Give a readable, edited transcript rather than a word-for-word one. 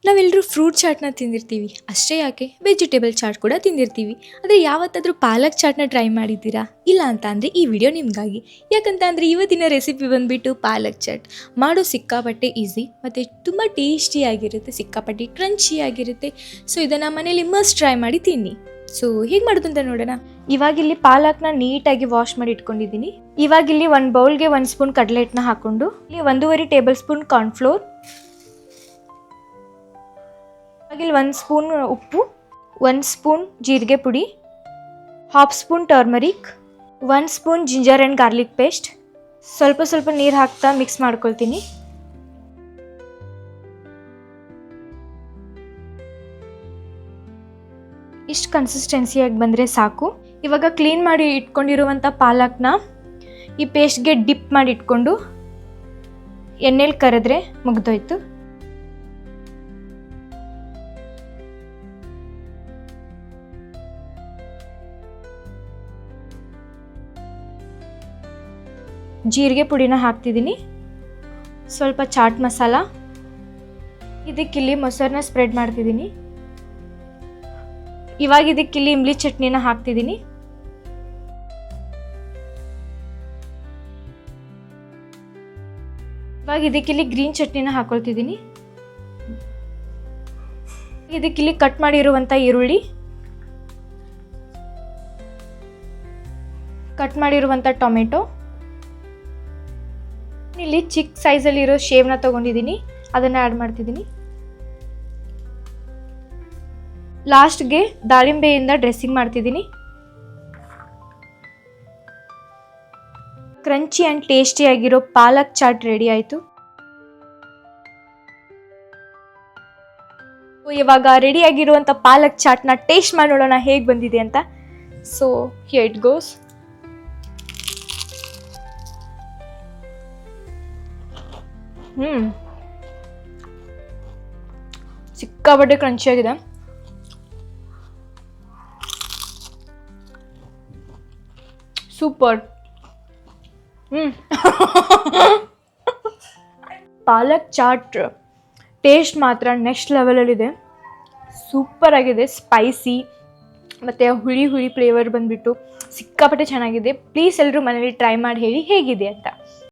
ನಾವೆಲ್ಲರೂ ಫ್ರೂಟ್ ಚಾಟ್ನ ತಿಂದಿರ್ತೀವಿ, ಅಷ್ಟೇ ಯಾಕೆ ವೆಜಿಟೇಬಲ್ ಚಾಟ್ ಕೂಡ ತಿಂದಿರ್ತೀವಿ. ಆದರೆ ಯಾವತ್ತಾದರೂ ಪಾಲಕ್ ಚಾಟ್ನ ಟ್ರೈ ಮಾಡಿದ್ದೀರಾ? ಇಲ್ಲ ಅಂತ ಅಂದರೆ ಈ ವಿಡಿಯೋ ನಿಮಗಾಗಿ. ಯಾಕಂತ ಅಂದರೆ ಇವತ್ತಿನ ರೆಸಿಪಿ ಬಂದುಬಿಟ್ಟು ಪಾಲಕ್ ಚಾಟ್. ಮಾಡೋ ಸಿಕ್ಕಾಪಟ್ಟೆ ಈಸಿ ಮತ್ತು ತುಂಬ ಟೇಸ್ಟಿಯಾಗಿರುತ್ತೆ, ಸಿಕ್ಕಾಪಟ್ಟೆ ಕ್ರಂಚಿಯಾಗಿರುತ್ತೆ. ಸೊ ಇದನ್ನು ಮನೇಲಿ ಮಸ್ಟ್ ಟ್ರೈ ಮಾಡಿ ತಿನ್ನಿ. ಸೊ ಹೇಗೆ ಮಾಡೋದು ಅಂತ ನೋಡೋಣ. ಇವಾಗಿಲ್ಲಿ ಪಾಲಕ್ನ ನೀಟಾಗಿ ವಾಶ್ ಮಾಡಿ ಇಟ್ಕೊಂಡಿದ್ದೀನಿ. ಇವಾಗಿಲ್ಲಿ ಒಂದು ಬೌಲ್ಗೆ 1 ಸ್ಪೂನ್ ಕಡಲೆ ಹಿಟ್ಟನ್ನ ಹಾಕ್ಕೊಂಡು ಇಲ್ಲಿ 1.5 ಟೇಬಲ್ ಸ್ಪೂನ್ ಕಾರ್ನ್ಫ್ಲೋರ್, ಹಾಗೆ 1 ಸ್ಪೂನ್ ಉಪ್ಪು, 1 ಸ್ಪೂನ್ ಜೀರಿಗೆ ಪುಡಿ, 1/2 spoon turmeric, 1 spoon ginger and garlic paste, ಸ್ವಲ್ಪ ನೀರು ಹಾಕ್ತಾ ಮಿಕ್ಸ್ ಮಾಡ್ಕೊಳ್ತೀನಿ. ಇಷ್ಟು ಕನ್ಸಿಸ್ಟೆನ್ಸಿಯಾಗಿ ಬಂದರೆ ಸಾಕು. ಇವಾಗ ಕ್ಲೀನ್ ಮಾಡಿ ಇಟ್ಕೊಂಡಿರುವಂಥ ಪಾಲಕ್ನ ಈ ಪೇಸ್ಟ್ಗೆ ಡಿಪ್ ಮಾಡಿ ಇಟ್ಕೊಂಡು ಎಣ್ಣೆಲಿ ಕರೆದ್ರೆ ಮುಗ್ದೋಯ್ತು. ಜೀರಿಗೆ ಪುಡಿನ ಹಾಕ್ತಿದ್ದೀನಿ, ಸ್ವಲ್ಪ ಚಾಟ್ ಮಸಾಲ, ಇದಕ್ಕಿಲ್ಲಿ ಮೊಸರನ್ನ ಸ್ಪ್ರೆಡ್ ಮಾಡ್ತಿದ್ದೀನಿ. ಇವಾಗ ಇದಕ್ಕಿಲ್ಲಿ ಇಂಬ್ಲಿ ಚಟ್ನಿನ ಹಾಕ್ತಿದ್ದೀನಿ. ಇವಾಗ ಇದಕ್ಕಿಲ್ಲಿ ಗ್ರೀನ್ ಚಟ್ನಿನ ಹಾಕೊಳ್ತಿದ್ದೀನಿ. ಇದಕ್ಕಿಲ್ಲಿ ಕಟ್ ಮಾಡಿರುವಂಥ ಈರುಳ್ಳಿ, ಕಟ್ ಮಾಡಿರುವಂಥ ಟೊಮೆಟೊ, ಇಲ್ಲಿ ಚಿಕ್ಕ ಸೈಜಲ್ಲಿರೋ ಶೇವ್ನ ತೊಗೊಂಡಿದ್ದೀನಿ, ಅದನ್ನು ಆ್ಯಡ್ ಮಾಡ್ತಿದ್ದೀನಿ. ಲಾಸ್ಟ್ಗೆ ದಾಳಿಂಬೆಯಿಂದ ಡ್ರೆಸ್ಸಿಂಗ್ ಮಾಡ್ತಿದ್ದೀನಿ. ಕ್ರಂಚಿ ಆ್ಯಂಡ್ ಟೇಸ್ಟಿಯಾಗಿರೋ ಪಾಲಕ್ ಚಾಟ್ ರೆಡಿ ಆಯಿತು. ಇವಾಗ ರೆಡಿಯಾಗಿರುವಂಥ ಪಾಲಕ್ ಚಾಟ್ನ ಟೇಸ್ಟ್ ಮಾಡಿ ನೋಡೋಣ ಹೇಗೆ ಬಂದಿದೆ ಅಂತ. So here it goes. ಸಿಕ್ಕಾಪಟ್ಟೆ ಕ್ರಂಚಿಯಾಗಿದೆ. ಸೂಪರ್. ಪಾಲಕ್ ಚಾಟ್ ಟೇಸ್ಟ್ ಮಾತ್ರ ನೆಕ್ಸ್ಟ್ ಲೆವೆಲಲ್ಲಿದೆ. ಸೂಪರ್ ಆಗಿದೆ, ಸ್ಪೈಸಿ ಮತ್ತು ಹುಳಿ ಫ್ಲೇವರ್ ಬಂದುಬಿಟ್ಟು ಸಿಕ್ಕಾಪಟ್ಟೆ ಚೆನ್ನಾಗಿದೆ. ಪ್ಲೀಸ್ ಎಲ್ಲರೂ ಮನೇಲಿ ಟ್ರೈ ಮಾಡಿ ಹೇಳಿ ಹೇಗಿದೆ ಅಂತ.